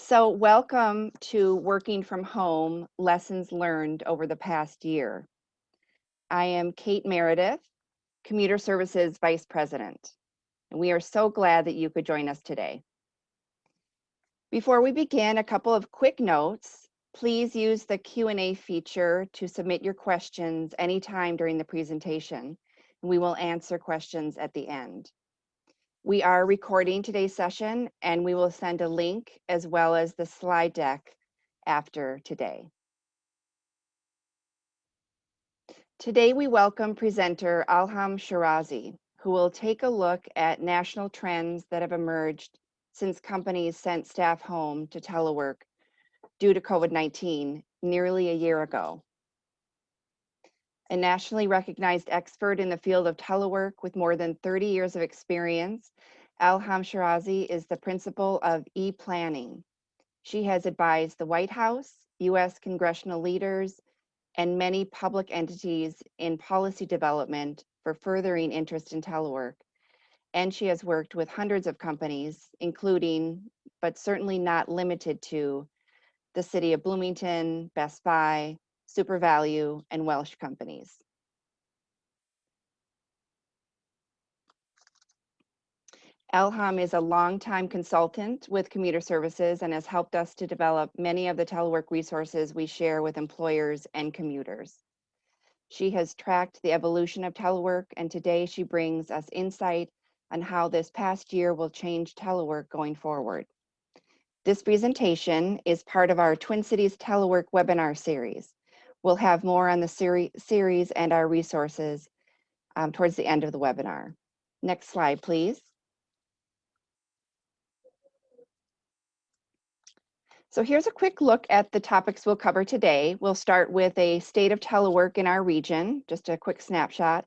So, welcome to Working from Home Lessons Learned over the Past Year. I am Kate Meredith, Commuter Services Vice President, and we are so glad that you could join us today. Before we begin, a couple of quick notes. Please use the Q&A feature to submit your questions anytime during the presentation, and we will answer questions at the end. We are recording today's session, and we will send a link as well as the slide deck after today. Today we welcome presenter Alham Shirazi, who will take a look at national trends that have emerged since companies sent staff home to telework due to COVID-19 nearly a year ago. A nationally recognized expert in the field of telework with more than 30 years of experience, Alham Shirazi is the principal of ePlanning. She has advised the White House, U.S. congressional leaders, and many public entities in policy development for furthering interest in telework. And she has worked with hundreds of companies, including, but certainly not limited to, the City of Bloomington, Best Buy, SuperValu, and Welsh companies. Alham is a longtime consultant with Commuter Services and has helped us to develop many of the telework resources we share with employers and commuters. She has tracked the evolution of telework, and today she brings us insight on how this past year will change telework going forward. This presentation is part of our Twin Cities Telework webinar series. We'll have more on the series and our resources towards the end of the webinar. Next slide, please. So here's a quick look at the topics we'll cover today. We'll start with a state of telework in our region, just a quick snapshot.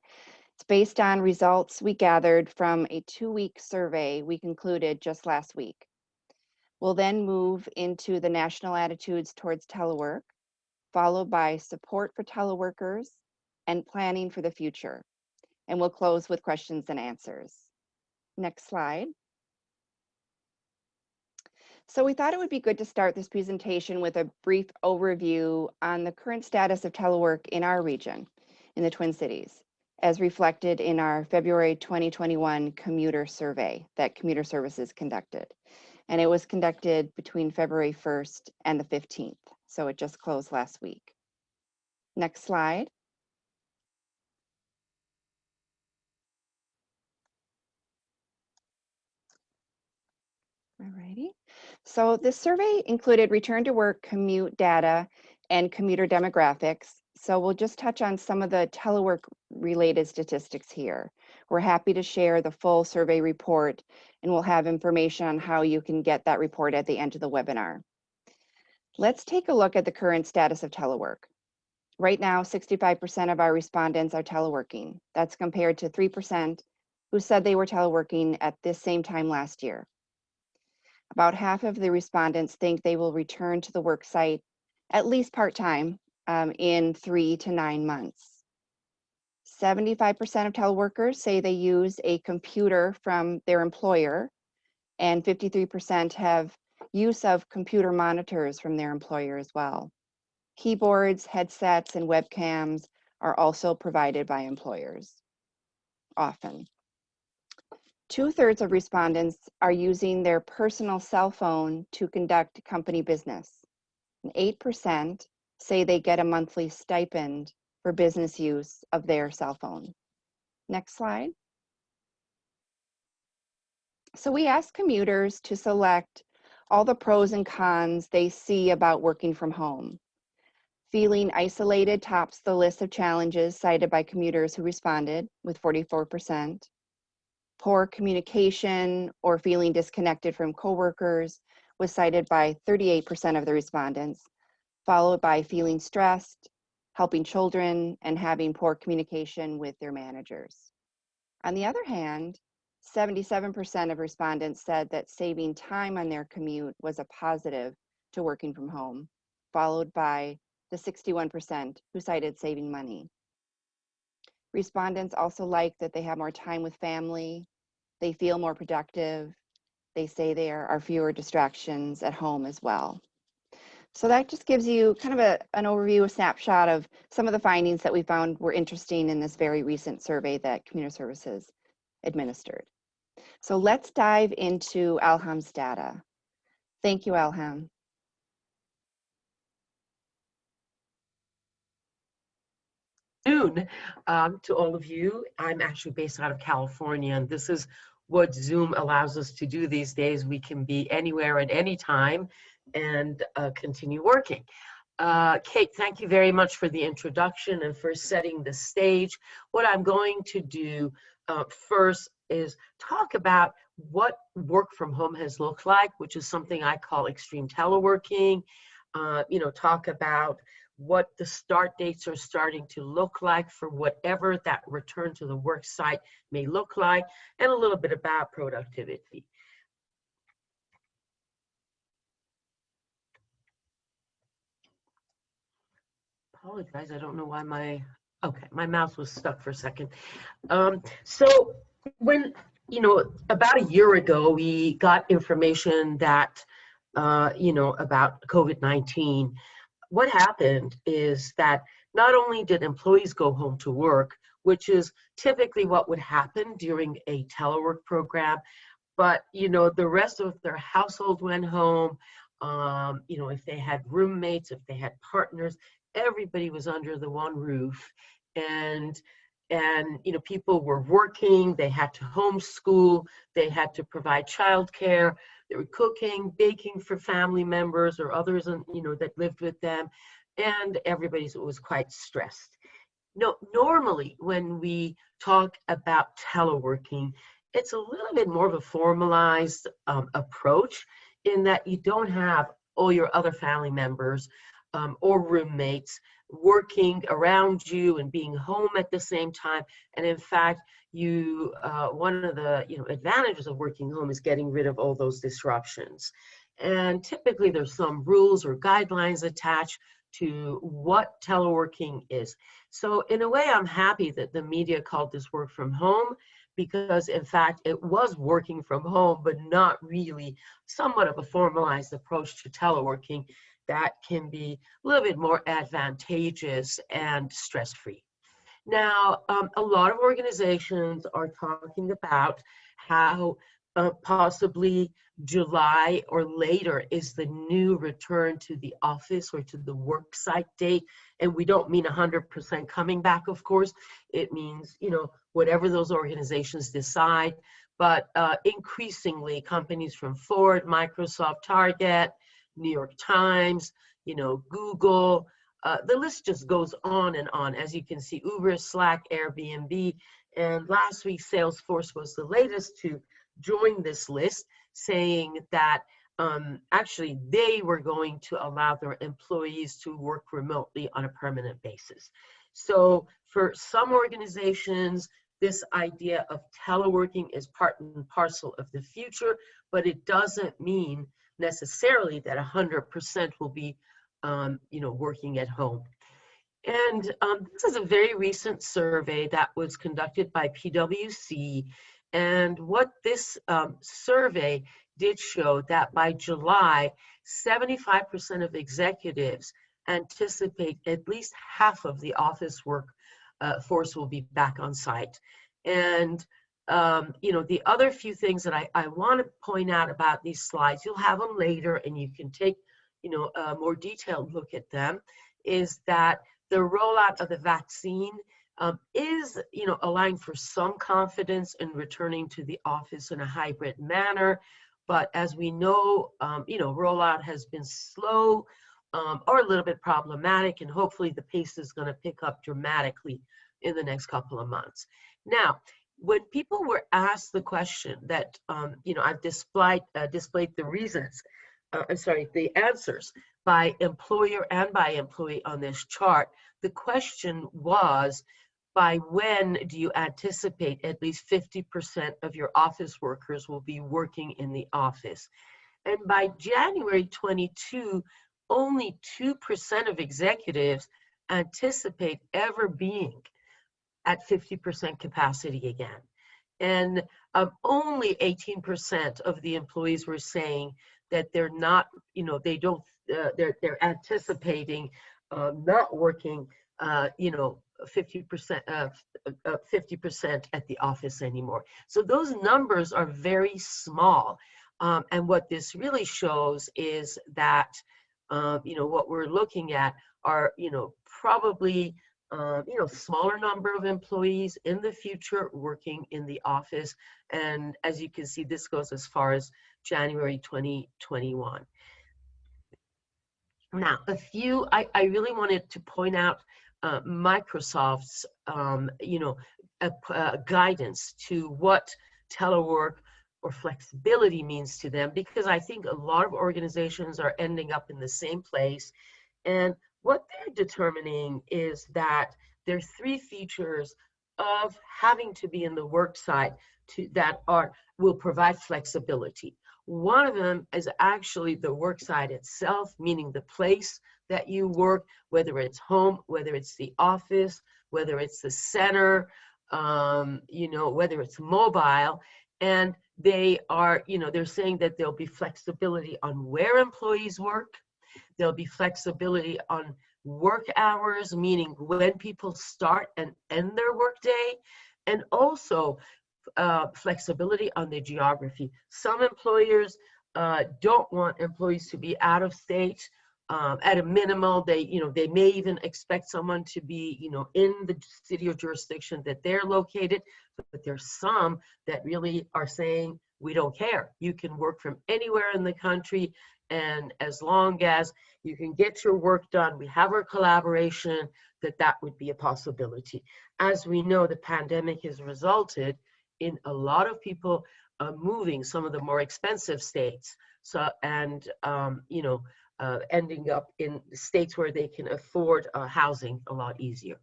It's based on results we gathered from a 2-week survey we concluded just last week. We'll then move into the national attitudes towards telework, followed by support for teleworkers and planning for the future. And we'll close with questions and answers. Next slide. So we thought it would be good to start this presentation with a brief overview on the current status of telework in our region, in the Twin Cities, as reflected in our February 2021 commuter survey that Commuter Services conducted. And it was conducted between February 1st and the 15th, so it just closed last week. Next slide. Alrighty. So this survey included return to work commute data and commuter demographics. So we'll just touch on some of the telework related statistics here. We're happy to share the full survey report, and we'll have information on how you can get that report at the end of the webinar. Let's take a look at the current status of telework. Right now, 65% of our respondents are teleworking. That's compared to 3% who said they were teleworking at this same time last year. About half of the respondents think they will return to the work site at least part-time in 3 to 9 months. 75% of teleworkers say they use a computer from their employer, and 53% have use of computer monitors from their employer as well. Keyboards, headsets, and webcams are also provided by employers often. 2/3 of respondents are using their personal cell phone to conduct company business. And 8% say they get a monthly stipend for business use of their cell phone. Next slide. So we asked commuters to select all the pros and cons they see about working from home. Feeling isolated tops the list of challenges cited by commuters who responded with 44%. Poor communication or feeling disconnected from coworkers was cited by 38% of the respondents, followed by feeling stressed, helping children, and having poor communication with their managers. On the other hand, 77% of respondents said that saving time on their commute was a positive to working from home, followed by the 61% who cited saving money. Respondents also like that they have more time with family, they feel more productive, they say there are fewer distractions at home as well. So that just gives you kind of an overview, a snapshot of some of the findings that we found were interesting in this very recent survey that Community Services administered. So let's dive into Alham's data. Thank you, Alham. Noon to all of you. I'm actually based out of California, and this is what Zoom allows us to do these days. We can be anywhere at any time and continue working. Kate, thank you very much for the introduction and for setting the stage. What I'm going to do first is talk about what work from home has looked like, which is something I call extreme teleworking. Talk about what the start dates are starting to look like for whatever that return to the work site may look like, and a little bit about productivity. Apologize, I don't know why my mouse was stuck for a second. So when, about a year ago, we got information that, about COVID-19, what happened is that not only did employees go home to work, which is typically what would happen during a telework program, but, the rest of their household went home. If they had roommates, if they had partners, everybody was under the one roof. And people were working, they had to homeschool, they had to provide childcare, they were cooking, baking for family members or others, that lived with them, and everybody was quite stressed. Normally, when we talk about teleworking, it's a little bit more of a formalized approach in that you don't have all your other family members or roommates working around you and being home at the same time. And in fact, one of the advantages of working home is getting rid of all those disruptions. And typically there's some rules or guidelines attached to what teleworking is. So in a way, I'm happy that the media called this work from home, because in fact it was working from home, but not really somewhat of a formalized approach to teleworking that can be a little bit more advantageous and stress-free. Now, a lot of organizations are talking about how possibly July or later is the new return to the office or to the work site date. And we don't mean 100% coming back, of course. It means, whatever those organizations decide. But increasingly, companies from Ford, Microsoft, Target, New York Times, Google, the list just goes on and on. As you can see, Uber, Slack, Airbnb, and last week Salesforce was the latest to join this list, saying that actually they were going to allow their employees to work remotely on a permanent basis. So for some organizations, this idea of teleworking is part and parcel of the future, but it doesn't mean necessarily that 100% will be working at home. And this is a very recent survey that was conducted by PwC. And what this survey did show that by July, 75% of executives anticipate at least half of the office work force will be back on site. And the other few things that I want to point out about these slides, you'll have them later and you can take a more detailed look at them, is that the rollout of the vaccine is allowing for some confidence in returning to the office in a hybrid manner. But as we know, rollout has been slow or a little bit problematic, and hopefully the pace is going to pick up dramatically in the next couple of months. Now, when people were asked the question that, I've displayed the reasons, the answers by employer and by employee on this chart. The question was, by when do you anticipate at least 50% of your office workers will be working in the office? And by January 22, only 2% of executives anticipate ever being at 50% capacity again. And only 18% of the employees were saying that they're not, they don't, they're anticipating not working, 50%, 50% at the office anymore. So those numbers are very small. And what this really shows is that, what we're looking at are, probably, smaller number of employees in the future working in the office. And as you can see, this goes as far as January 2021. Now, I really wanted to point out Microsoft's, guidance to what telework or flexibility means to them, because I think a lot of organizations are ending up in the same place. And what they're determining is that there are 3 features of having to be in the work site that will provide flexibility. One of them is actually the work site itself, meaning the place that you work, whether it's home, whether it's the office, whether it's the center, whether it's mobile. And they are, they're saying that there'll be flexibility on where employees work. There'll be flexibility on work hours, meaning when people start and end their workday, and also flexibility on the geography. Some employers don't want employees to be out of state. At a minimal, they may even expect someone to be, in the city or jurisdiction that they're located. But there's some that really are saying, we don't care. You can work from anywhere in the country, and as long as you can get your work done, we have our collaboration, that would be a possibility. As we know, the pandemic has resulted in a lot of people moving some of the more expensive states, ending up in states where they can afford housing a lot easier.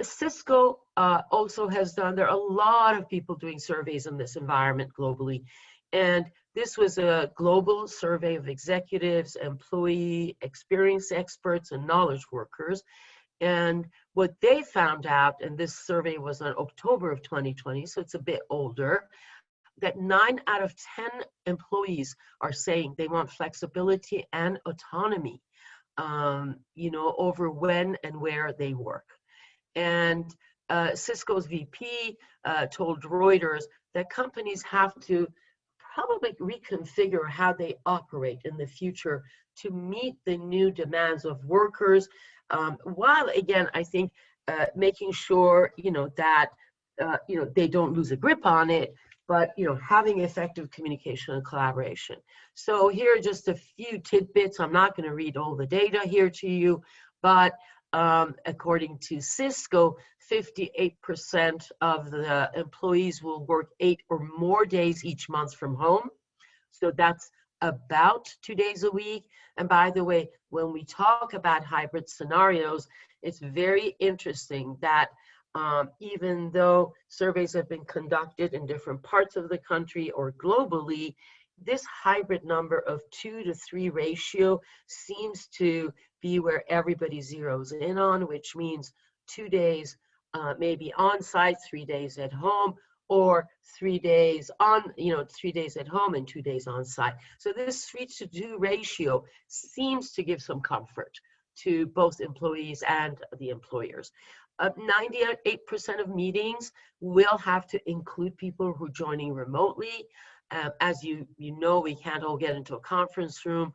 Cisco also has done, there are a lot of people doing surveys in this environment globally. And this was a global survey of executives, employee experience experts, and knowledge workers. And what they found out, and this survey was in October of 2020, so it's a bit older, that 9 out of 10 employees are saying they want flexibility and autonomy, over when and where they work. And Cisco's VP told Reuters that companies have to probably reconfigure how they operate in the future to meet the new demands of workers, while again, I think making sure, that, they don't lose a grip on it, but, having effective communication and collaboration. So here are just a few tidbits. I'm not going to read all the data here to you, but according to Cisco, 58% of the employees will work 8 or more days each month from home. So that's about 2 days a week. And by the way, when we talk about hybrid scenarios, it's very interesting that even though surveys have been conducted in different parts of the country or globally, this hybrid number of 2 to 3 ratio seems to be where everybody zeroes in on, which means 2 days maybe on site, 3 days at home, or 3 days on, 3 days at home and 2 days on site. So this 3 to 2 ratio seems to give some comfort to both employees and the employers. 98% of meetings will have to include people who are joining remotely. As you know, we can't all get into a conference room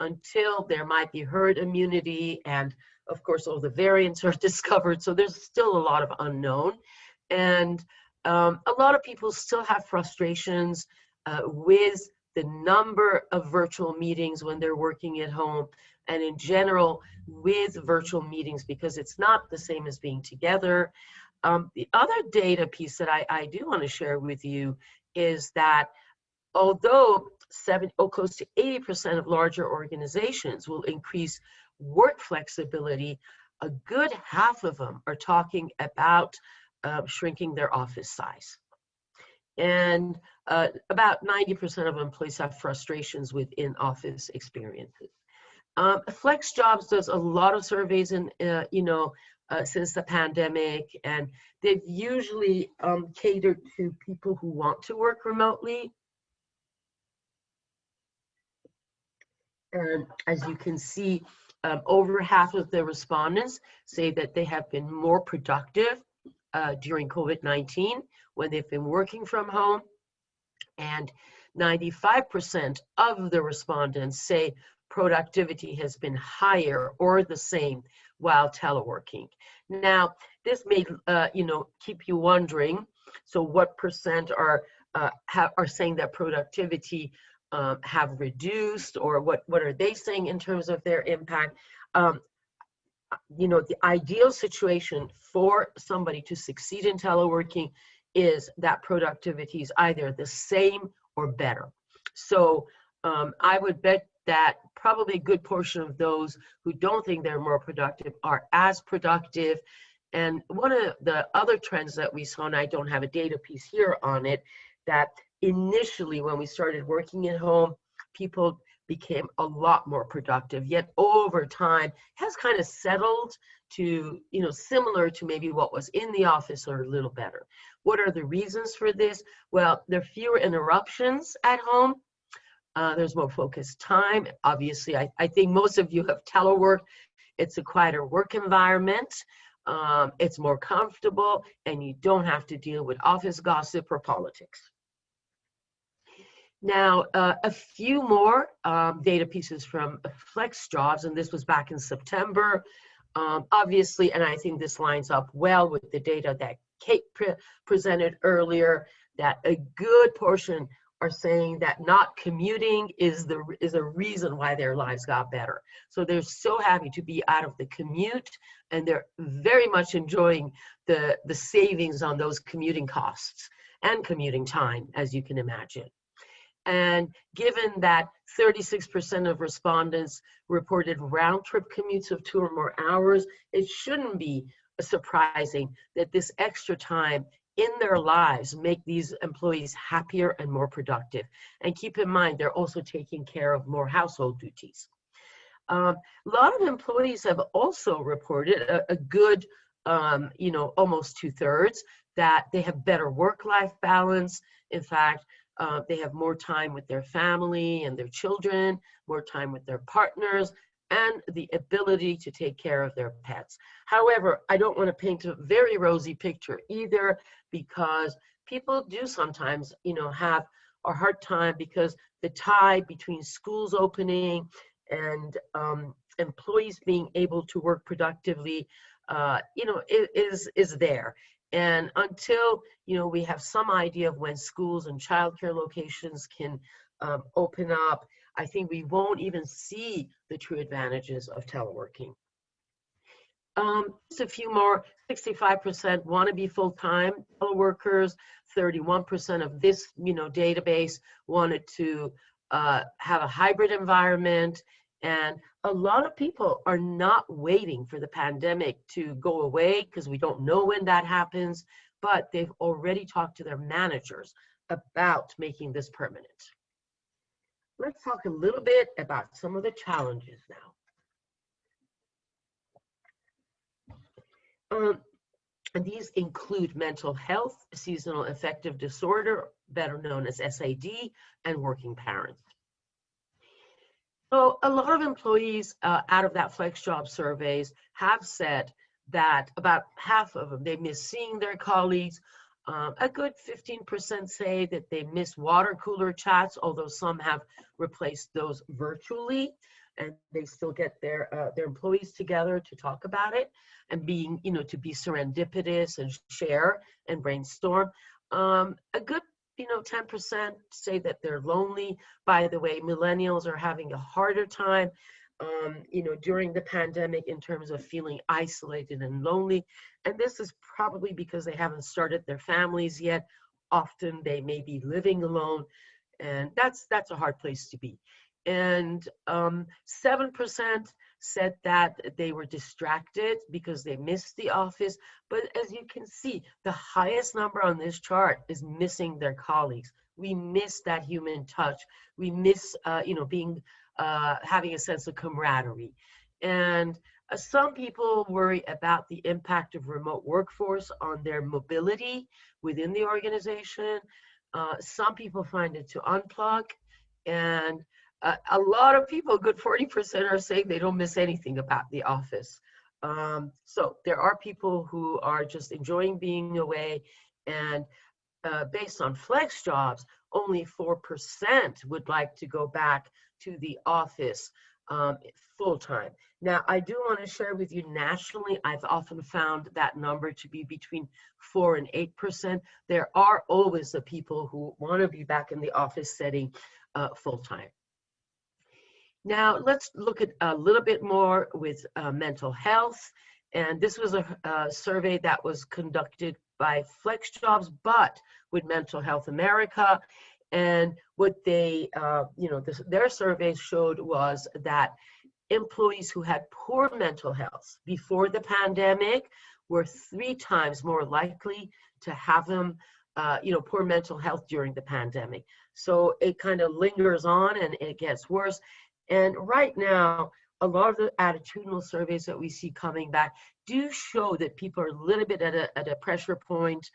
until there might be herd immunity, and of course all the variants are discovered, so there's still a lot of unknown. And a lot of people still have frustrations with the number of virtual meetings when they're working at home, and in general with virtual meetings, because it's not the same as being together. The other data piece that I do want to share with you is that although close to 80% of larger organizations will increase work flexibility, a good half of them are talking about shrinking their office size. And about 90% of employees have frustrations with in-office experiences. FlexJobs does a lot of surveys in, since the pandemic, and they've usually catered to people who want to work remotely. And as you can see, over half of the respondents say that they have been more productive during COVID-19 when they've been working from home. And 95% of the respondents say productivity has been higher or the same while teleworking. Now, this may keep you wondering, so what percent are saying that productivity have reduced, or what are they saying in terms of their impact? The ideal situation for somebody to succeed in teleworking is that productivity is either the same or better. So I would bet that probably a good portion of those who don't think they're more productive are as productive. And one of the other trends that we saw, and I don't have a data piece here on it, that initially when we started working at home, people became a lot more productive, yet over time has kind of settled to, similar to maybe what was in the office or a little better. What are the reasons for this? Well, there are fewer interruptions at home. There's more focused time. Obviously, I think most of you have telework. It's a quieter work environment. It's more comfortable, and you don't have to deal with office gossip or politics. Now, a few more data pieces from FlexJobs, and this was back in September. Obviously, and I think this lines up well with the data that Kate presented earlier, that a good portion are saying that not commuting is a reason why their lives got better. So they're so happy to be out of the commute, and they're very much enjoying the savings on those commuting costs and commuting time, as you can imagine. And given that 36% of respondents reported round-trip commutes of 2 or more hours, it shouldn't be surprising that this extra time in their lives make these employees happier and more productive. And keep in mind, they're also taking care of more household duties. A lot of employees have also reported a good, almost 2/3, that they have better work-life balance. In fact, they have more time with their family and their children, more time with their partners, and the ability to take care of their pets. However, I don't want to paint a very rosy picture either, because people do sometimes, have a hard time because the tie between schools opening and employees being able to work productively, is there. And until, we have some idea of when schools and childcare locations can open up, I think we won't even see the true advantages of teleworking. Just a few more. 65% want to be full-time teleworkers. 31% of this, database wanted to have a hybrid environment. And a lot of people are not waiting for the pandemic to go away, because we don't know when that happens, but they've already talked to their managers about making this permanent. Let's talk a little bit about some of the challenges now. And these include mental health, seasonal affective disorder, better known as SAD, and working parents. So a lot of employees out of that FlexJob surveys have said that about half of them, they miss seeing their colleagues. A good 15% say that they miss water cooler chats, although some have replaced those virtually, and they still get their employees together to talk about it and being, to be serendipitous and share and brainstorm. A good 10% say that they're lonely. By the way, millennials are having a harder time, during the pandemic in terms of feeling isolated and lonely. And this is probably because they haven't started their families yet. Often they may be living alone, and that's a hard place to be. And 7% said that they were distracted because they missed the office. But as you can see, the highest number on this chart is missing their colleagues. We miss that human touch. We miss, being, having a sense of camaraderie. And Some people worry about the impact of remote workforce on their mobility within the organization. Some people find it to unplug, and a lot of people, a good 40%, are saying they don't miss anything about the office. So there are people who are just enjoying being away, and based on flex jobs, only 4% would like to go back to the office full time. Now, I do want to share with you nationally, I've often found that number to be between 4 and 8%. There are always the people who want to be back in the office setting full time. Now, let's look at a little bit more with mental health. And this was a survey that was conducted by FlexJobs, but with Mental Health America. And what they, their survey showed was that employees who had poor mental health before the pandemic were 3 times more likely to have them, poor mental health during the pandemic. So it kind of lingers on and it gets worse. And right now, a lot of the attitudinal surveys that we see coming back do show that people are a little bit at a pressure point.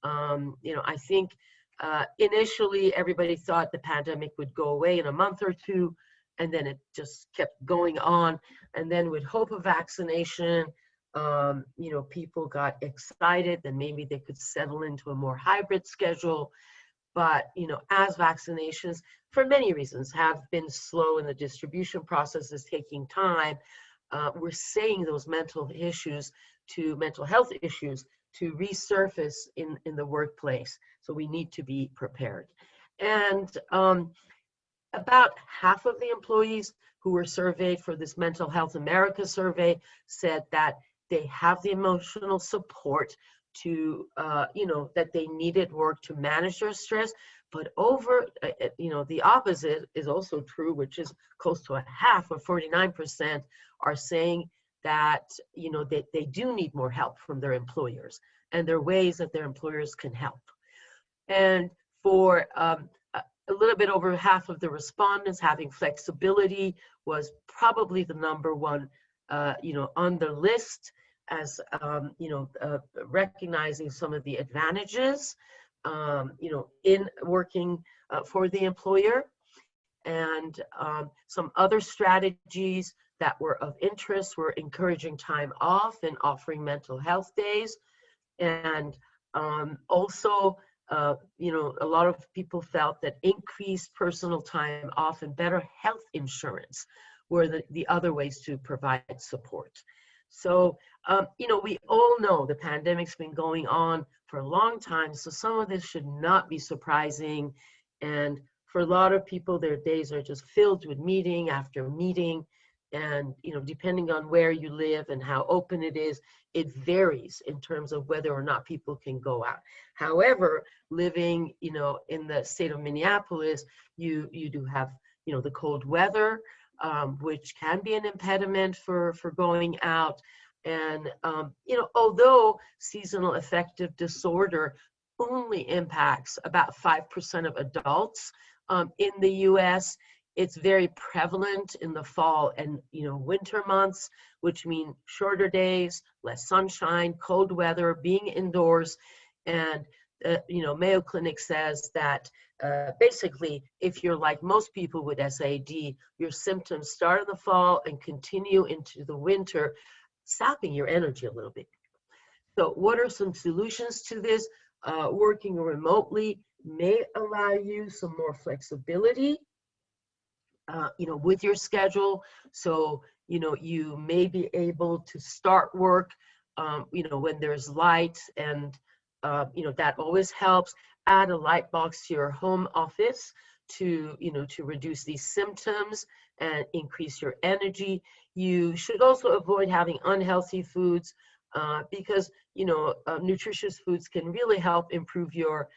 I think initially everybody thought the pandemic would go away in a month or two, and then it just kept going on. And then with hope of vaccination, people got excited that maybe they could settle into a more hybrid schedule. But, as vaccinations, for many reasons, have been slow and the distribution process is taking time, we're seeing those mental health issues to resurface in the workplace. So we need to be prepared. And about half of the employees who were surveyed for this Mental Health America survey said that they have the emotional support to, that they needed work to manage their stress. But the opposite is also true, which is close to a half, or 49%, are saying that, they do need more help from their employers, and there are ways that their employers can help. And for a little bit over half of the respondents, having flexibility was probably the number one, on the list, as recognizing some of the advantages, in working for the employer. And some other strategies that were of interest were encouraging time off and offering mental health days. And also, a lot of people felt that increased personal time off and better health insurance were the other ways to provide support. So, we all know the pandemic's been going on for a long time, so some of this should not be surprising. And for a lot of people, their days are just filled with meeting after meeting. And, depending on where you live and how open it is, it varies in terms of whether or not people can go out. However, living, in the state of Minneapolis, you do have, the cold weather, which can be an impediment for going out. And, although seasonal affective disorder only impacts about 5% of adults in the US, it's very prevalent in the fall and, winter months, which mean shorter days, less sunshine, cold weather, being indoors. And, Mayo Clinic says that basically, if you're like most people with SAD, your symptoms start in the fall and continue into the winter, sapping your energy a little bit. So what are some solutions to this? Working remotely may allow you some more flexibility, with your schedule. So, you may be able to start work, when there's light, and, that always helps. Add a light box to your home office to reduce these symptoms and increase your energy. You should also avoid having unhealthy foods, because nutritious foods can really help improve your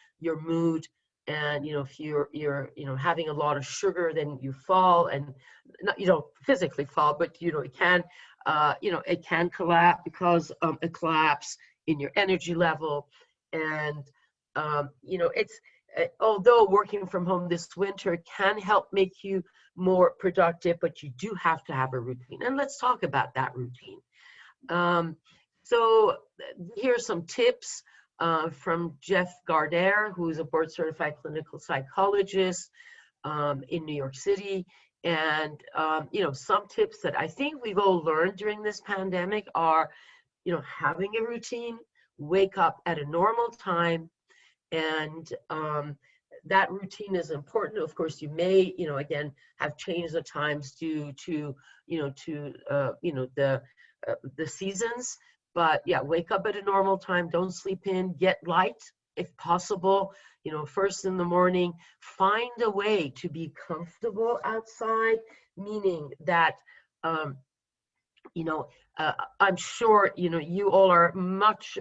mood. And if you're having a lot of sugar, then you fall, and not, you don't physically fall, but it can collapse, because a collapse in your energy level. And it's although working from home this winter can help make you more productive, but you do have to have a routine. And let's talk about that routine. So here's some tips from Jeff Gardere, who's a board certified clinical psychologist in New York City. And, some tips that I think we've all learned during this pandemic are, having a routine, wake up at a normal time, and that routine is important. Of course, you may, again, have changed the times due to, the seasons. But yeah, wake up at a normal time. Don't sleep in. Get light if possible. First in the morning. Find a way to be comfortable outside, meaning that, I'm sure you all are much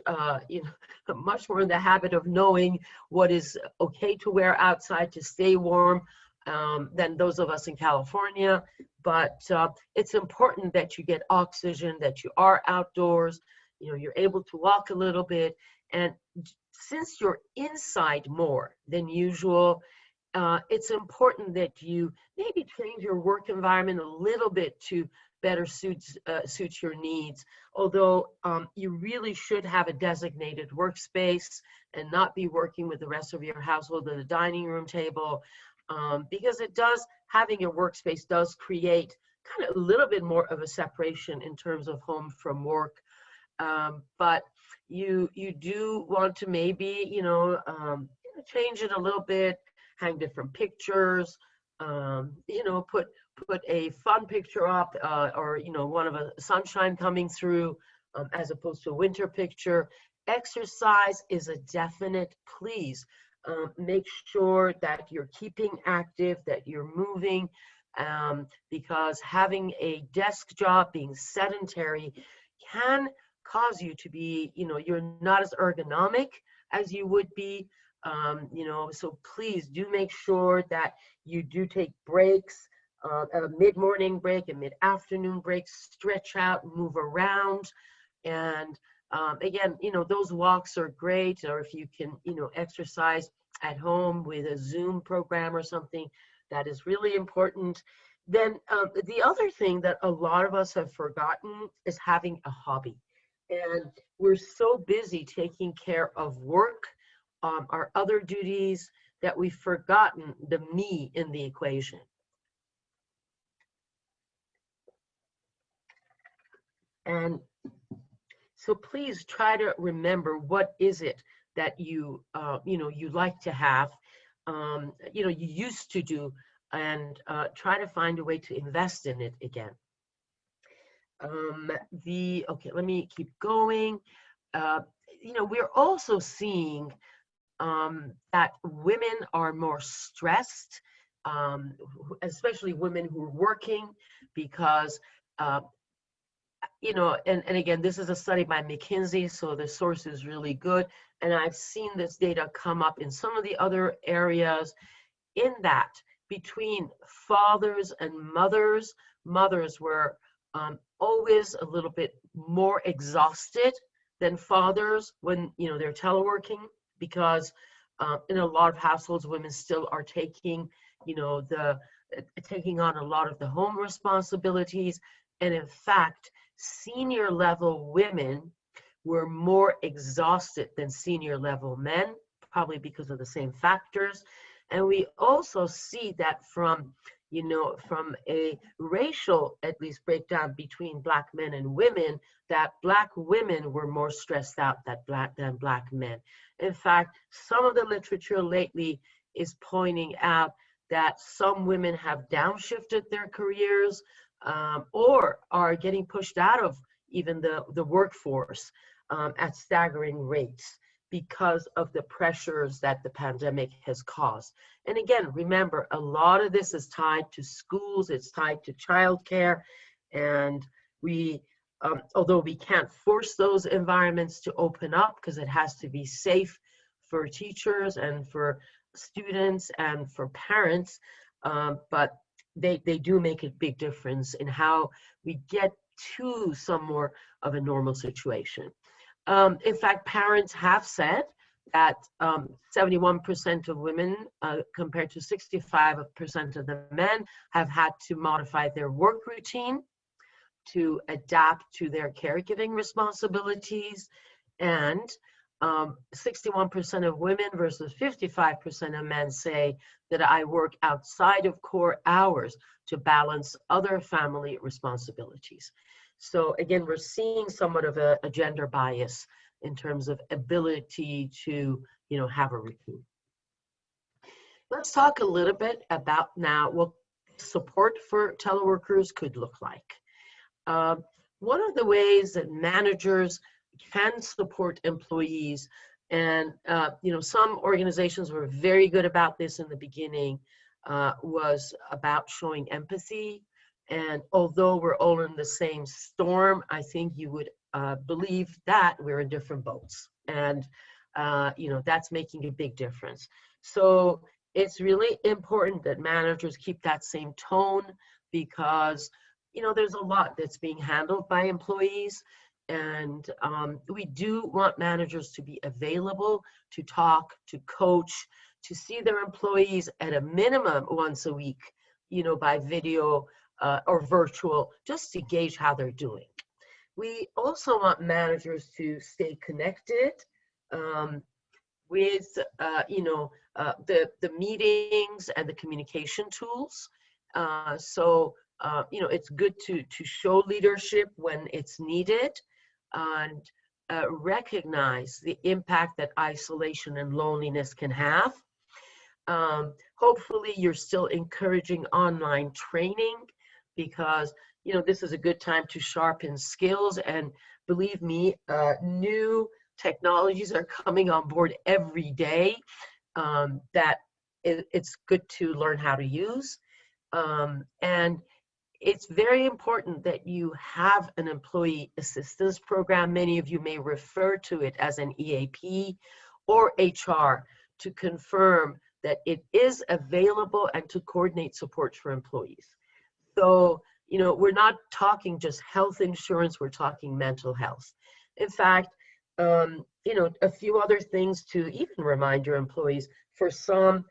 much more in the habit of knowing what is okay to wear outside to stay warm than those of us in California. But it's important that you get oxygen, that you are outdoors, you're able to walk a little bit. And since you're inside more than usual, it's important that you maybe change your work environment a little bit to better suits your needs. Although you really should have a designated workspace and not be working with the rest of your household at the dining room table, because having a workspace does create kind of a little bit more of a separation in terms of home from work. But you do want to maybe change it a little bit, hang different pictures, put a fun picture up, or one of a sunshine coming through, as opposed to a winter picture. Exercise is a definite please. Make sure that you're keeping active, that you're moving, because having a desk job, being sedentary, can cause you to be, you're not as ergonomic as you would be. So please do make sure that you do take breaks, a mid-morning break, a mid-afternoon break, stretch out, move around. And again, those walks are great, or if you can, exercise at home with a Zoom program or something, that is really important. Then the other thing that a lot of us have forgotten is having a hobby. And we're so busy taking care of work, our other duties, that we've forgotten the me in the equation. And so please try to remember, what is it that you like to have, you used to do, and try to find a way to invest in it again. Okay, let me keep going. We're also seeing that women are more stressed, especially women who are working, because and again, this is a study by McKinsey, so the source is really good. And I've seen this data come up in some of the other areas, in that between fathers and mothers were always a little bit more exhausted than fathers when they're teleworking, because in a lot of households, women still are taking taking on a lot of the home responsibilities. And in fact, senior level women were more exhausted than senior level men, probably because of the same factors. And we also see that from a racial, at least, breakdown between Black men and women, that Black women were more stressed out than Black men. In fact, some of the literature lately is pointing out that some women have downshifted their careers, or are getting pushed out of even the workforce at staggering rates, because of the pressures that the pandemic has caused. And again, remember, a lot of this is tied to schools, it's tied to childcare, and we, although we can't force those environments to open up, because it has to be safe for teachers and for students and for parents, but they do make a big difference in how we get to some more of a normal situation. In fact, parents have said that 71% of women compared to 65% of the men have had to modify their work routine to adapt to their caregiving responsibilities, and 61% of women versus 55% of men say that I work outside of core hours to balance other family responsibilities. So again, we're seeing somewhat of a gender bias in terms of ability to, have a routine. Let's talk a little bit about now what support for teleworkers could look like. One of the ways that managers can support employees, and some organizations were very good about this in the beginning, was about showing empathy. And although we're all in the same storm, I think you would believe that we're in different boats, and that's making a big difference. So it's really important that managers keep that same tone, because there's a lot that's being handled by employees, and we do want managers to be available to talk, to coach, to see their employees at a minimum once a week, by video or virtual, just to gauge how they're doing. We also want managers to stay connected with, the meetings and the communication tools. It's good to show leadership when it's needed, and recognize the impact that isolation and loneliness can have. Hopefully you're still encouraging online training, because this is a good time to sharpen skills, and believe me, new technologies are coming on board every day that it's good to learn how to use. And it's very important that you have an employee assistance program. Many of you may refer to it as an EAP or HR, to confirm that it is available and to coordinate support for employees. So, we're not talking just health insurance, we're talking mental health. In fact, a few other things to even remind your employees. For some,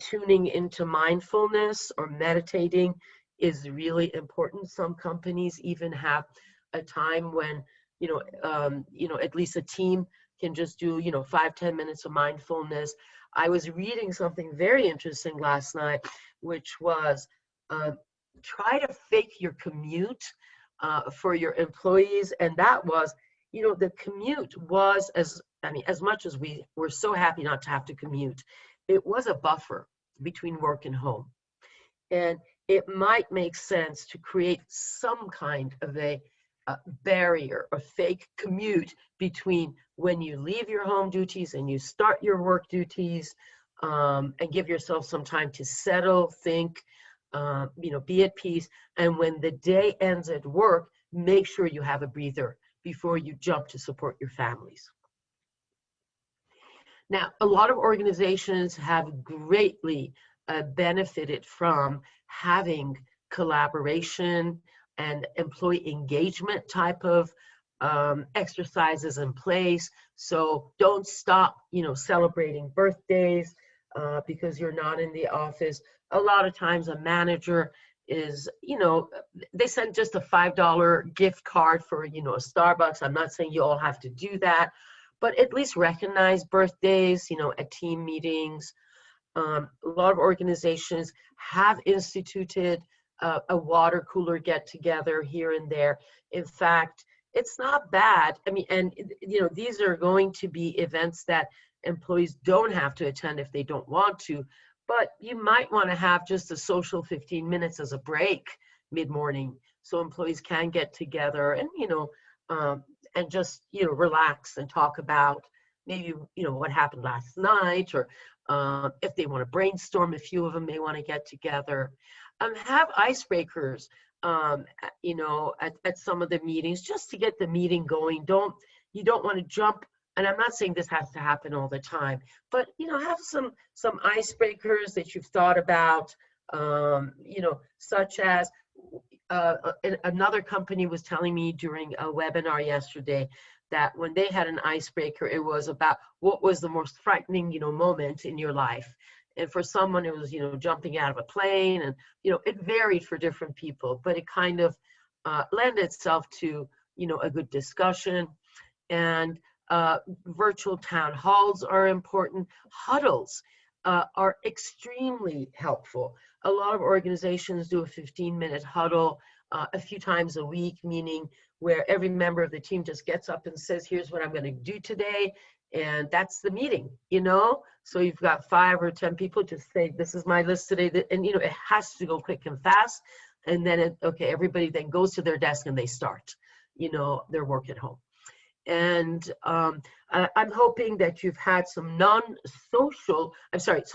tuning into mindfulness or meditating is really important. Some companies even have a time when, at least a team can just do, 5-10 minutes of mindfulness. I was reading something very interesting last night, which was try to fake your commute for your employees. And that was, the commute was, as much as we were so happy not to have to commute, it was a buffer between work and home. And it might make sense to create some kind of a barrier, a fake commute between when you leave your home duties and you start your work duties, and give yourself some time to settle, think, be at peace. And when the day ends at work, make sure you have a breather before you jump to support your families. Now, a lot of organizations have greatly benefited from having collaboration and employee engagement type of exercises in place. So don't stop, celebrating birthdays because you're not in the office. A lot of times a manager is, they send just a $5 gift card for, a Starbucks. I'm not saying you all have to do that, but at least recognize birthdays, at team meetings. A lot of organizations have instituted a water cooler get together here and there. In fact, it's not bad. These are going to be events that employees don't have to attend if they don't want to, but you might want to have just a social 15 minutes as a break mid-morning, so employees can get together and, and just, relax and talk about maybe, what happened last night, or if they want to brainstorm, a few of them may want to get together. Have icebreakers, at some of the meetings, just to get the meeting going. You don't want to jump, and I'm not saying this has to happen all the time, but, have some icebreakers that you've thought about, such as, another company was telling me during a webinar yesterday that when they had an icebreaker, it was about what was the most frightening, moment in your life. And for someone, it was, jumping out of a plane, and, it varied for different people, but it kind of lent itself to, a good discussion. And virtual town halls are important. Huddles are extremely helpful. A lot of organizations do a 15-minute huddle a few times a week, meaning where every member of the team just gets up and says, here's what I'm going to do today. And that's the meeting, So you've got 5 or 10 people just say, this is my list today. And, it has to go quick and fast. And then, everybody then goes to their desk and they start, their work at home. And I'm hoping that you've had some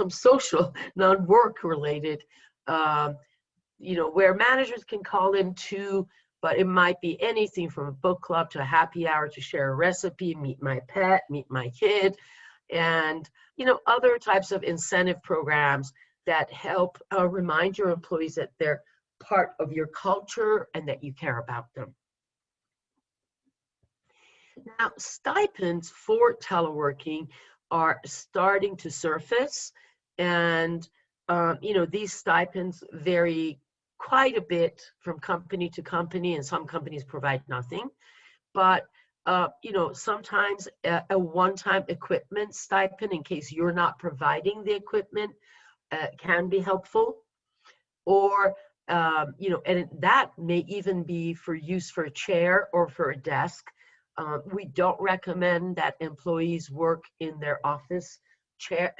social, non-work related, where managers can call in too, but it might be anything from a book club to a happy hour to share a recipe, meet my pet, meet my kid, and, other types of incentive programs that help remind your employees that they're part of your culture and that you care about them. Now, stipends for teleworking are starting to surface, and these stipends vary quite a bit from company to company, and some companies provide nothing. But sometimes a one-time equipment stipend, in case you're not providing the equipment, can be helpful. Or and that may even be for use for a chair or for a desk. We don't recommend that employees work in their office chair,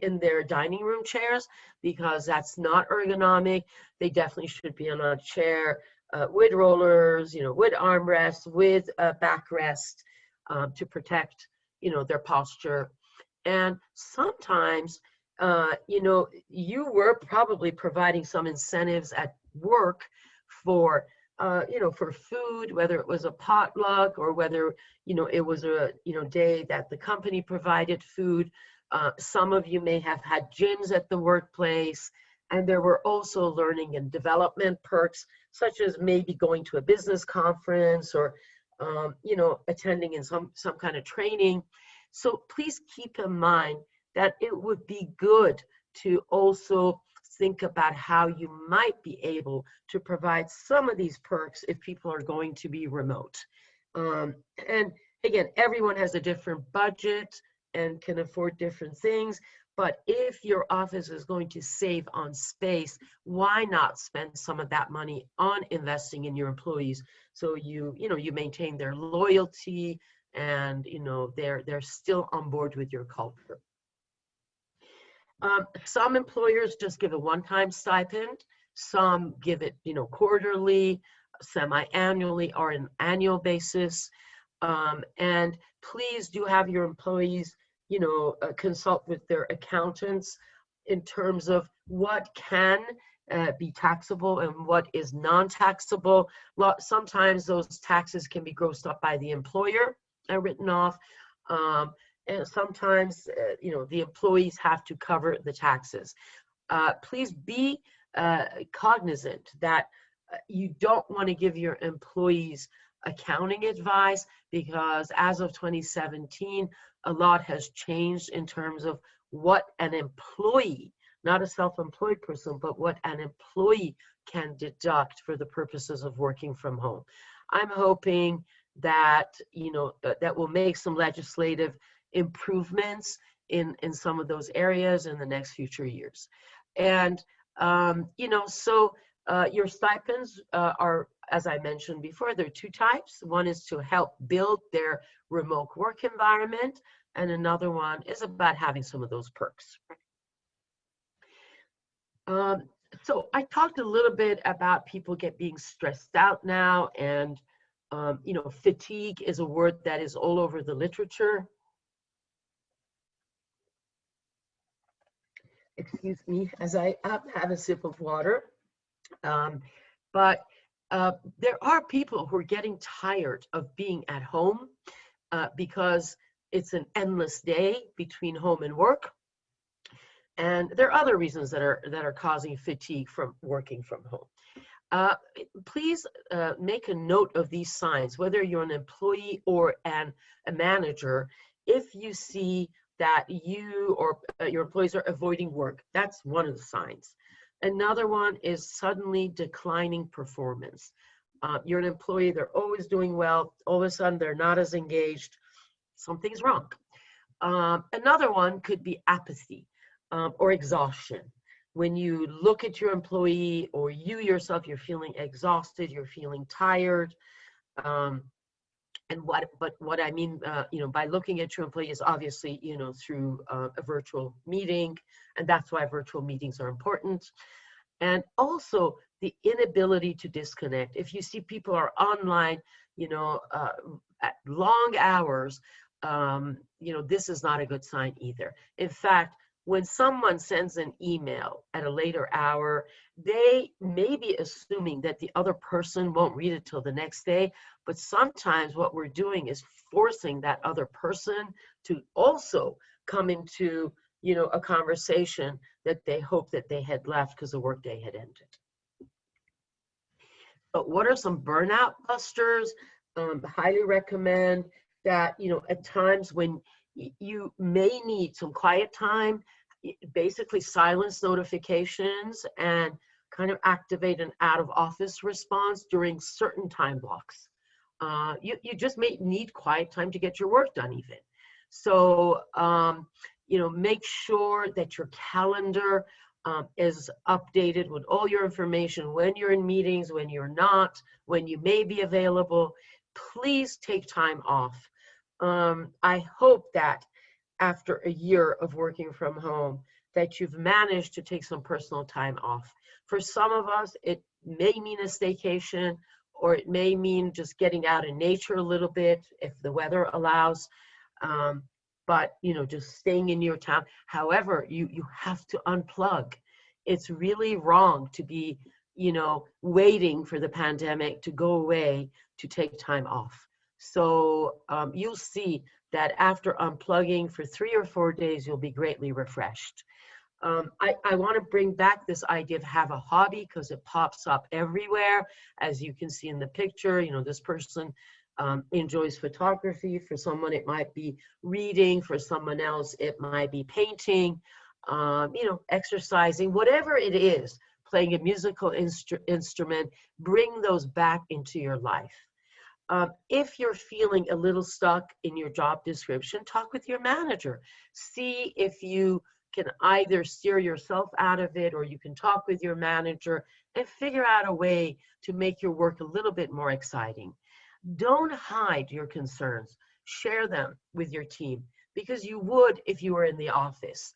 in their dining room chairs, because that's not ergonomic. They definitely should be on a chair with rollers, with armrests, with a backrest to protect, their posture. And sometimes, you were probably providing some incentives at work for for food, whether it was a potluck or whether, it was a, day that the company provided food. Some of you may have had gyms at the workplace, and there were also learning and development perks, such as maybe going to a business conference or, attending in some kind of training. So please keep in mind that it would be good to also think about how you might be able to provide some of these perks if people are going to be remote. And again, everyone has a different budget and can afford different things, but if your office is going to save on space, why not spend some of that money on investing in your employees so you maintain their loyalty and they're still on board with your culture. Some employers just give a one-time stipend. Some give it, quarterly, semi-annually, or an annual basis. And please do have your employees, consult with their accountants in terms of what can be taxable and what is non-taxable. Sometimes those taxes can be grossed up by the employer and written off. And sometimes, the employees have to cover the taxes. Please be cognizant that you don't want to give your employees accounting advice, because as of 2017, a lot has changed in terms of what an employee, not a self-employed person, but what an employee can deduct for the purposes of working from home. I'm hoping that, that will make some legislative improvements in some of those areas in the next future years. And, so your stipends are, as I mentioned before, there are 2 types. One is to help build their remote work environment, and another one is about having some of those perks. So I talked a little bit about people being stressed out now, and, fatigue is a word that is all over the literature. Excuse me as I have a sip of water. But there are people who are getting tired of being at home because it's an endless day between home and work. And there are other reasons that are causing fatigue from working from home. Please make a note of these signs, whether you're an employee or a manager. If you see that you or your employees are avoiding work, that's one of the signs. Another one is suddenly declining performance. You're an employee, they're always doing well, all of a sudden they're not as engaged, something's wrong. Another one could be apathy or exhaustion. When you look at your employee or you yourself, you're feeling exhausted, you're feeling tired. And what I mean, by looking at your employee is obviously, through a virtual meeting, and that's why virtual meetings are important. And also the inability to disconnect. If you see people are online, at long hours, this is not a good sign either. In fact, when someone sends an email at a later hour, they may be assuming that the other person won't read it till the next day. But sometimes what we're doing is forcing that other person to also come into, a conversation that they hope that they had left because the workday had ended. But what are some burnout busters? Highly recommend that, at times when you may need some quiet time, basically silence notifications and kind of activate an out of office response during certain time blocks. You just may need quiet time to get your work done even. So, make sure that your calendar is updated with all your information, when you're in meetings, when you're not, when you may be available. Please take time off. I hope that after a year of working from home, that you've managed to take some personal time off. For some of us, it may mean a staycation, or it may mean just getting out in nature a little bit if the weather allows. But, just staying in your town. However, you have to unplug. It's really wrong to be, waiting for the pandemic to go away to take time off. So you'll see that after unplugging for 3 or 4 days, you'll be greatly refreshed. I want to bring back this idea of have a hobby, because it pops up everywhere. As you can see in the picture, this person enjoys photography. For someone, it might be reading. For someone else, it might be painting, exercising, whatever it is, playing a musical instrument. Bring those back into your life. If you're feeling a little stuck in your job description, talk with your manager. See if you can either steer yourself out of it, or you can talk with your manager and figure out a way to make your work a little bit more exciting. Don't hide your concerns. Share them with your team, because you would if you were in the office,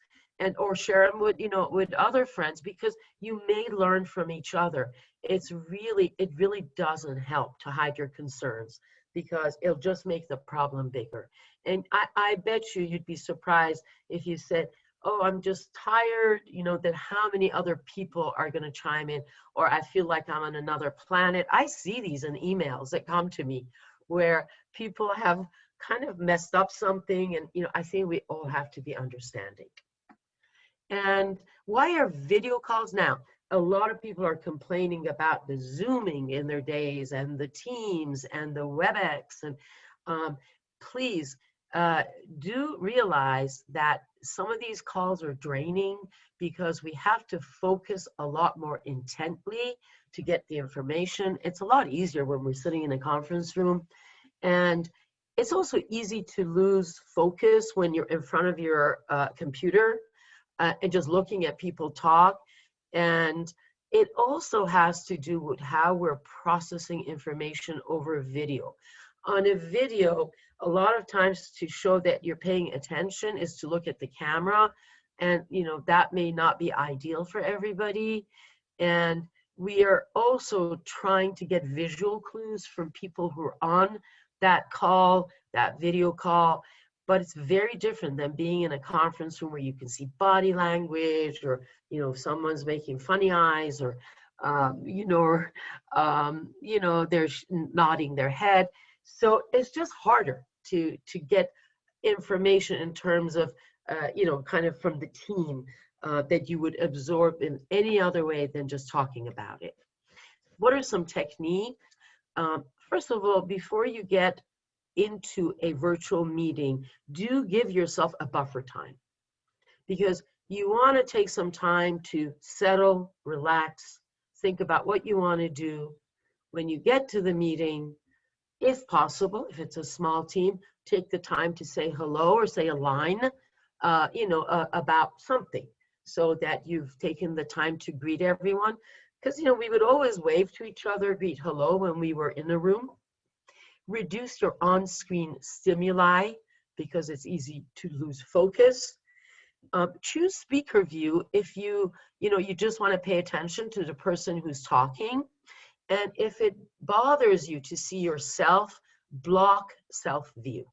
or share them with other friends, because you may learn from each other. It really doesn't help to hide your concerns, because it'll just make the problem bigger. And I bet you'd be surprised if you said, oh, I'm just tired, that how many other people are going to chime in, or I feel like I'm on another planet. I see these in emails that come to me where people have kind of messed up something, and I think we all have to be understanding. And why are video calls now? A lot of people are complaining about the Zooming in their days, and the Teams and the WebEx, and please do realize that some of these calls are draining, because we have to focus a lot more intently to get the information. It's a lot easier when we're sitting in a conference room, and it's also easy to lose focus when you're in front of your computer and just looking at people talk. And it also has to do with how we're processing information over video. On a video, a lot of times to show that you're paying attention is to look at the camera, and that may not be ideal for everybody. And we are also trying to get visual clues from people who are on that call, that video call, but it's very different than being in a conference room where you can see body language, or if someone's making funny eyes, or they're nodding their head. So it's just harder to get information in terms of, kind of from the team that you would absorb in any other way than just talking about it. What are some techniques? First of all, before you get into a virtual meeting, do give yourself a buffer time, because you want to take some time to settle, relax, think about what you want to do. When you get to the meeting, if possible, if it's a small team, take the time to say hello or say a line, about something, so that you've taken the time to greet everyone. Because, we would always wave to each other, greet hello when we were in the room. Reduce your on-screen stimuli, because it's easy to lose focus. Choose speaker view if you just want to pay attention to the person who's talking. And if it bothers you to see yourself, block self-view.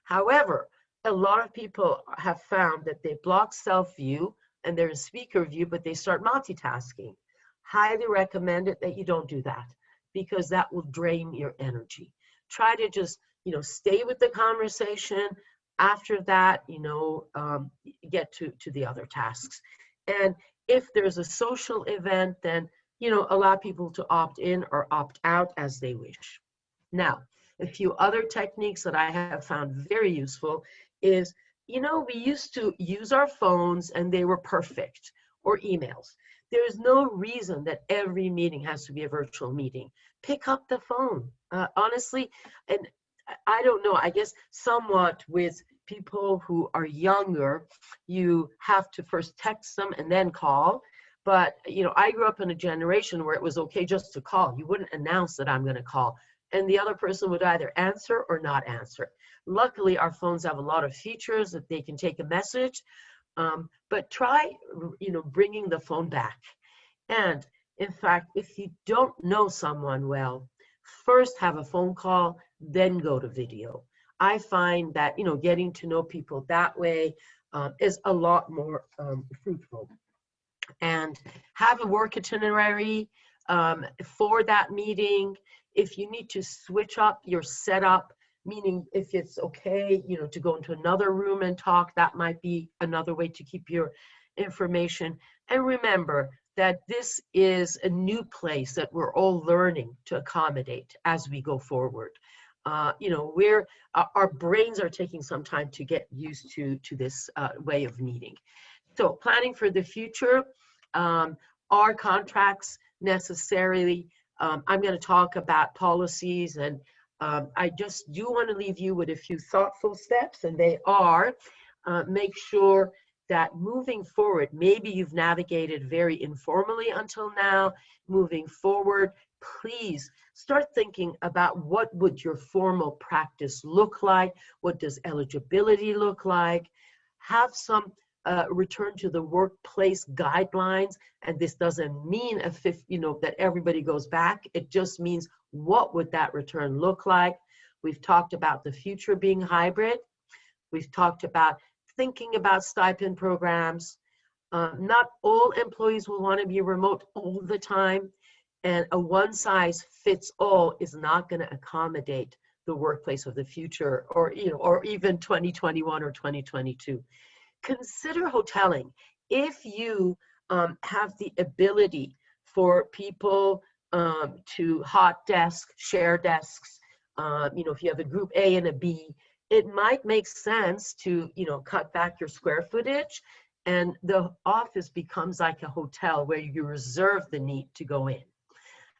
However, a lot of people have found that they block self-view and they're in speaker view, but they start multitasking. Highly recommend it that you don't do that, because that will drain your energy. Try to just, stay with the conversation. After that, get to the other tasks. And if there's a social event, then, allow people to opt in or opt out as they wish. Now, a few other techniques that I have found very useful is, we used to use our phones and they were perfect, or emails. There's no reason that every meeting has to be a virtual meeting. Pick up the phone, honestly. And I don't know, I guess somewhat with people who are younger, you have to first text them and then call. But, I grew up in a generation where it was okay just to call. You wouldn't announce that I'm going to call, and the other person would either answer or not answer. Luckily, our phones have a lot of features that they can take a message, but try, bringing the phone back. And in fact, if you don't know someone well, first have a phone call, then go to video. I find that, getting to know people that way is a lot more fruitful. And have a work itinerary for that meeting. If you need to switch up your setup, meaning if it's okay, to go into another room and talk, that might be another way to keep your information. And remember that this is a new place that we're all learning to accommodate as we go forward. Our brains are taking some time to get used to this way of meeting. So planning for the future, our contracts necessarily, I'm going to talk about policies, and I just do want to leave you with a few thoughtful steps, and they are, make sure that moving forward, maybe you've navigated very informally until now. Moving forward, please start thinking about what would your formal practice look like? What does eligibility look like? Have some return to the workplace guidelines, and this doesn't mean that everybody goes back. It just means, what would that return look like? We've talked about the future being hybrid. We've talked about thinking about stipend programs. Not all employees will want to be remote all the time, and a one-size-fits-all is not going to accommodate the workplace of the future, or even 2021 or 2022. Consider hoteling. If you have the ability for people to hot desk, share desks, if you have a group A and a B, it might make sense to, cut back your square footage, and the office becomes like a hotel where you reserve the need to go in.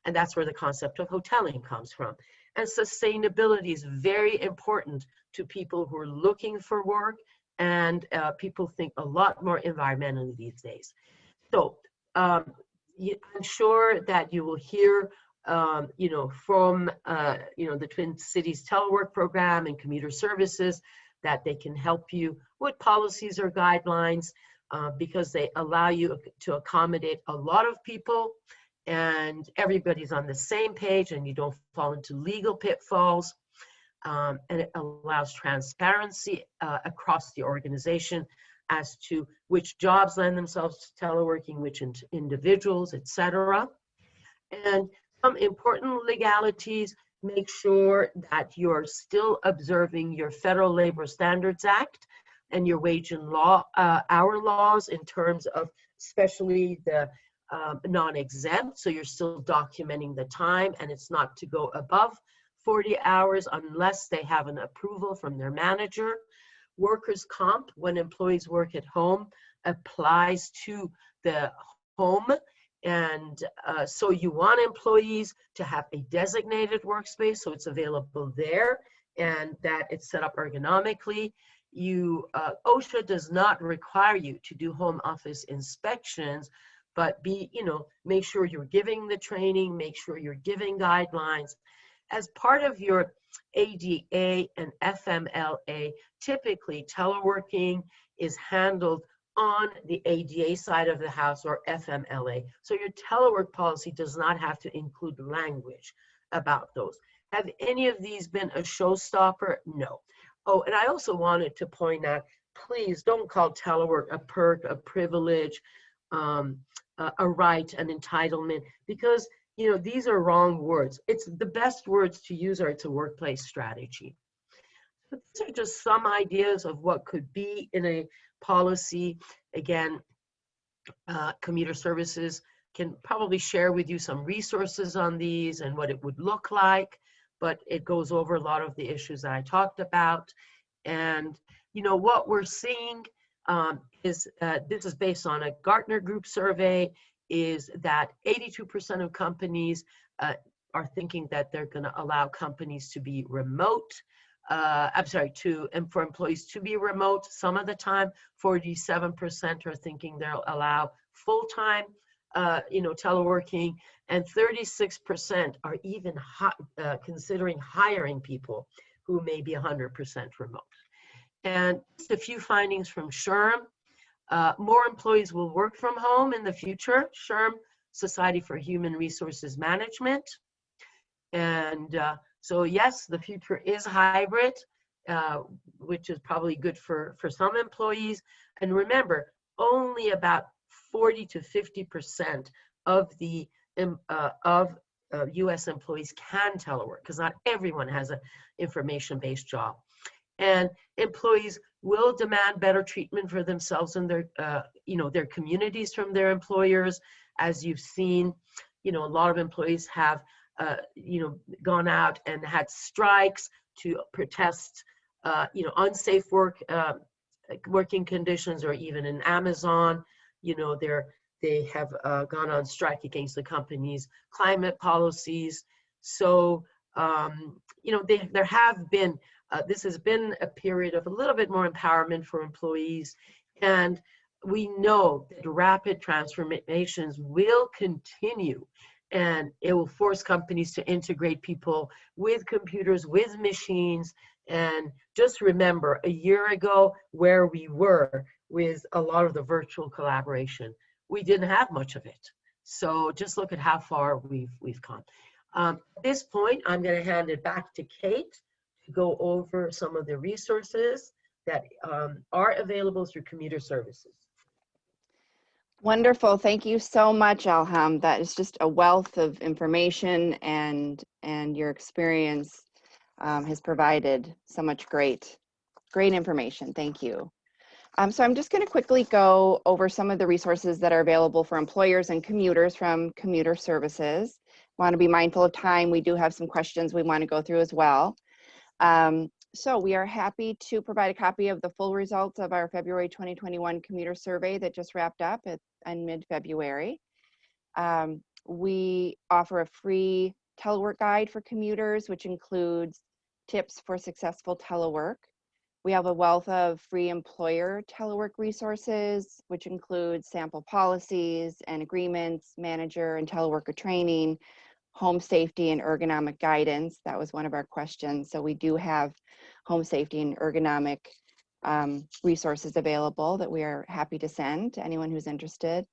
And that's where the concept of hoteling comes from. And sustainability is very important to people who are looking for work, and people think a lot more environmentally these days. So I'm sure that you will hear from the Twin Cities Telework Program and Commuter Services that they can help you with policies or guidelines, because they allow you to accommodate a lot of people, and everybody's on the same page, and you don't fall into legal pitfalls. And it allows transparency across the organization as to which jobs lend themselves to teleworking, which individuals, etc. And some important legalities: make sure that you're still observing your Federal Labor Standards Act and your wage and hour laws, in terms of especially the non-exempt, so you're still documenting the time, and it's not to go above 40 hours unless they have an approval from their manager. Workers' comp, when employees work at home, applies to the home. And so you want employees to have a designated workspace, so it's available there and that it's set up ergonomically. OSHA does not require you to do home office inspections, but make sure you're giving the training, make sure you're giving guidelines. As part of your ADA and FMLA, typically teleworking is handled on the ADA side of the house or FMLA. So your telework policy does not have to include language about those. Have any of these been a showstopper? No. Oh, and I also wanted to point out, please don't call telework a perk, a privilege, a right, an entitlement, because these are wrong words. It's the best words to use it's a workplace strategy. But these are just some ideas of what could be in a policy. Again, Commuter Services can probably share with you some resources on these and what it would look like, but it goes over a lot of the issues that I talked about. And what we're seeing is this is based on a Gartner Group survey, is that 82% of companies are thinking that they're going to allow companies to be remote. For employees to be remote some of the time. 47% are thinking they'll allow full-time, teleworking, and 36% are even considering hiring people who may be 100% remote. And just a few findings from SHRM. More employees will work from home in the future. SHRM, Society for Human Resources Management. And so yes, the future is hybrid, which is probably good for some employees. And remember, only about 40 to 50% of the U.S. employees can telework, because not everyone has an information-based job. And employees will demand better treatment for themselves and their communities from their employers. As you've seen, a lot of employees have gone out and had strikes to protest, unsafe working conditions, or even in Amazon, they have gone on strike against the company's climate policies. So, there have been, this has been a period of a little bit more empowerment for employees. And we know that rapid transformations will continue, and it will force companies to integrate people with computers, with machines. And just remember a year ago where we were with a lot of the virtual collaboration. We didn't have much of it. So just look at how far we've come. At this point, I'm going to hand it back to Kate to go over some of the resources that are available through Commuter Services. Wonderful. Thank you so much, Alham. That is just a wealth of information, and your experience has provided so much great information. Thank you. So I'm just going to quickly go over some of the resources that are available for employers and commuters from Commuter Services. Want to be mindful of time. We do have some questions we want to go through as well. So we are happy to provide a copy of the full results of our February 2021 commuter survey that just wrapped up in mid-February. We offer a free telework guide for commuters, which includes tips for successful telework. We have a wealth of free employer telework resources, which includes sample policies and agreements, manager and teleworker training, home safety and ergonomic guidance. That was one of our questions. So we do have home safety and ergonomic resources available that we are happy to send to anyone who's interested.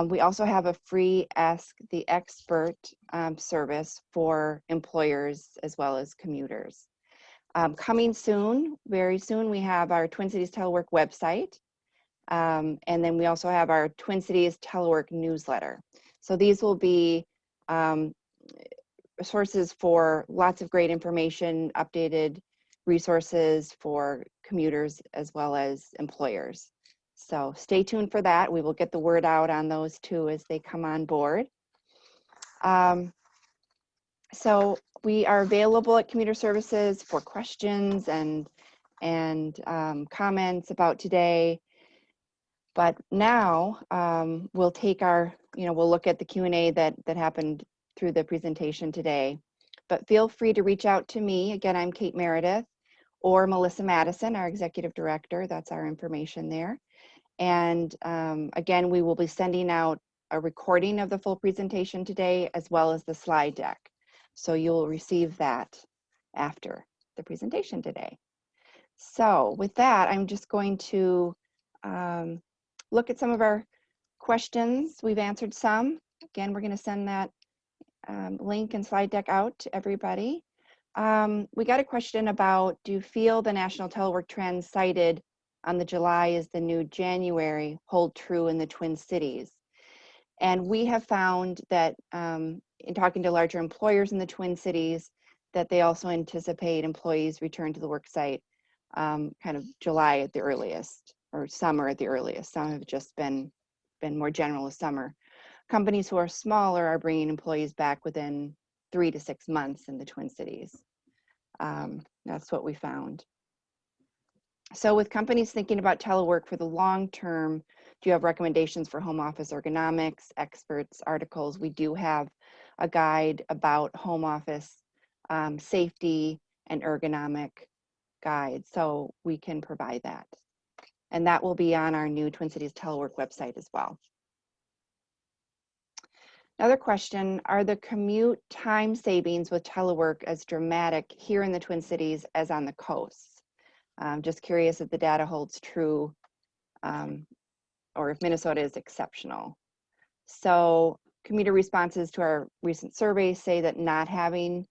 We also have a free Ask the Expert service for employers as well as commuters. Coming soon, very soon, we have our Twin Cities Telework website. And then we also have our Twin Cities Telework newsletter. So these will be sources for lots of great information, updated resources for commuters as well as employers. So stay tuned for that. We will get the word out on those two as they come on board. So we are available at Commuter Services for questions and comments about today. But now we'll take our, we'll look at the Q&A that happened through the presentation today. But feel free to reach out to me. Again, I'm Kate Meredith, or Melissa Madison, our Executive Director. That's our information there. And again, we will be sending out a recording of the full presentation today, as well as the slide deck. So you'll receive that after the presentation today. So with that, I'm just going to look at some of our questions. We've answered some. Again, we're going to send that link and slide deck out to everybody. We got a question about, do you feel the national telework trends cited on the July is the new January hold true in the Twin Cities? And we have found that in talking to larger employers in the Twin Cities, that they also anticipate employees return to the work site kind of July at the earliest, or summer at the earliest. Some have just been more general as summer. Companies who are smaller are bringing employees back within 3 to 6 months in the Twin Cities. That's what we found. So with companies thinking about telework for the long term, do you have recommendations for home office ergonomics, experts, articles? We do have a guide about home office safety and ergonomic guide, so we can provide that. And that will be on our new Twin Cities Telework website as well. Another question, are the commute time savings with telework as dramatic here in the Twin Cities as on the coast? Just curious if the data holds true or if Minnesota is exceptional. So commuter responses to our recent survey say that not having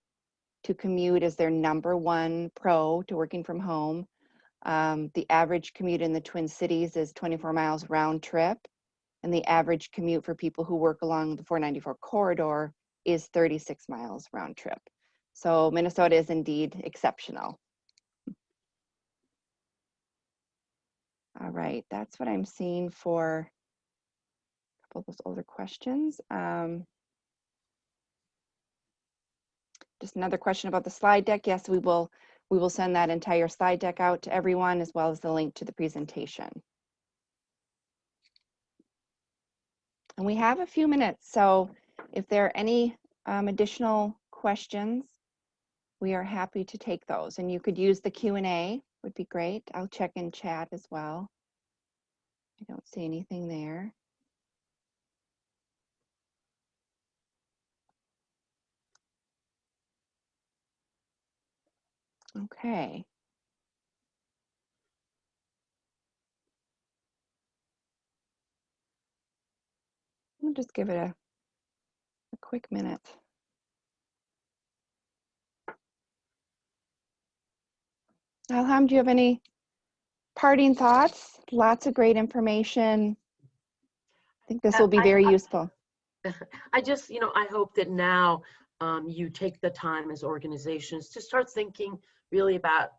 to commute is their #1 pro to working from home. The average commute in the Twin Cities is 24 miles round trip, and the average commute for people who work along the 494 corridor is 36 miles round trip. So Minnesota is indeed exceptional. All right, that's what I'm seeing for a couple of those older questions. Just another question about the slide deck. Yes, we will send that entire slide deck out to everyone, as well as the link to the presentation. And we have a few minutes, so if there are any additional questions, we are happy to take those. And you could use the Q&A, would be great. I'll check in chat as well. I don't see anything there. Okay. We'll just give it a quick minute. Ilham, do you have any parting thoughts? Lots of great information. I think this will be very useful. I just, I hope that now you take the time as organizations to start thinking really about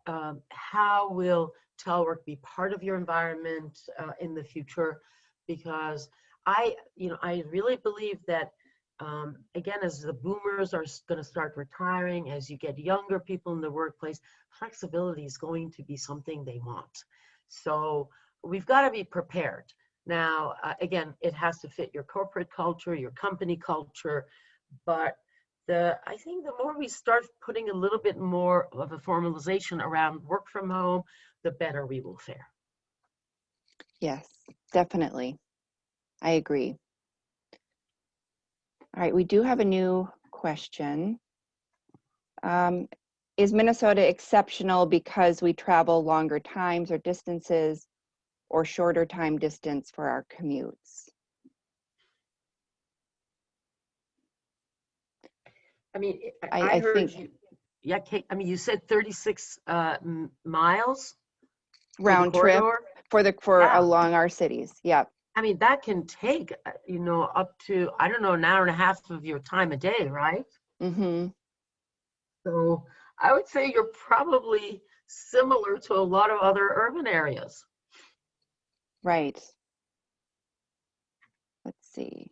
how will telework be part of your environment in the future, because I really believe that again, as the boomers are going to start retiring, as you get younger people in the workplace, flexibility is going to be something they want. So we've got to be prepared. Now, again, it has to fit your corporate culture, your company culture, but I think the more we start putting a little bit more of a formalization around work from home, the better we will fare. Yes, definitely. I agree. All right, we do have a new question. Is Minnesota exceptional because we travel longer times or distances, or shorter time distance for our commutes? I mean, I heard think, you. Yeah, Kate, I mean, you said 36 miles round trip for along our cities. Yep. I mean, that can take, up to, I don't know, an hour and a half of your time a day, right? Mm-hmm. So I would say you're probably similar to a lot of other urban areas. Right. Let's see.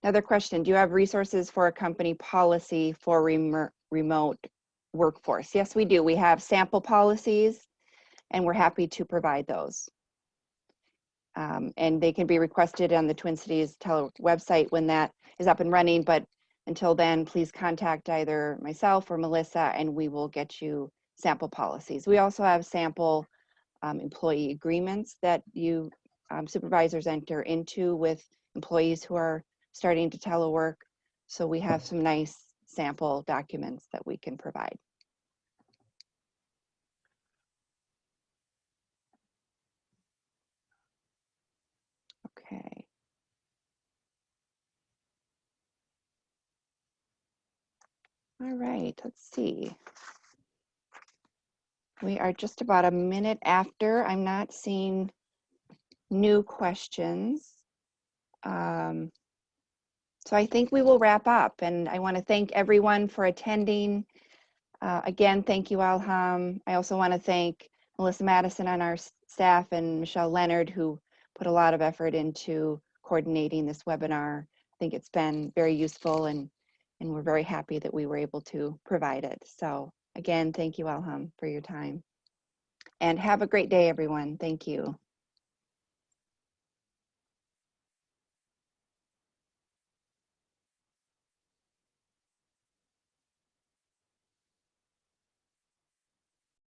Another question, do you have resources for a company policy for remote workforce? Yes, we do. We have sample policies and we're happy to provide those. And they can be requested on the Twin Cities website when that is up and running. But until then, please contact either myself or Melissa and we will get you sample policies. We also have sample employee agreements that you supervisors enter into with employees who are starting to telework. So we have some nice sample documents that we can provide. Okay. All right, let's see. We are just about a minute after. I'm not seeing new questions. So I think we will wrap up, and I want to thank everyone for attending. Again, thank you, Alham. I also want to thank Melissa Madison on our staff and Michelle Leonard, who put a lot of effort into coordinating this webinar. I think it's been very useful, and we're very happy that we were able to provide it. So again, thank you, Alham, for your time. And have a great day, everyone. Thank you.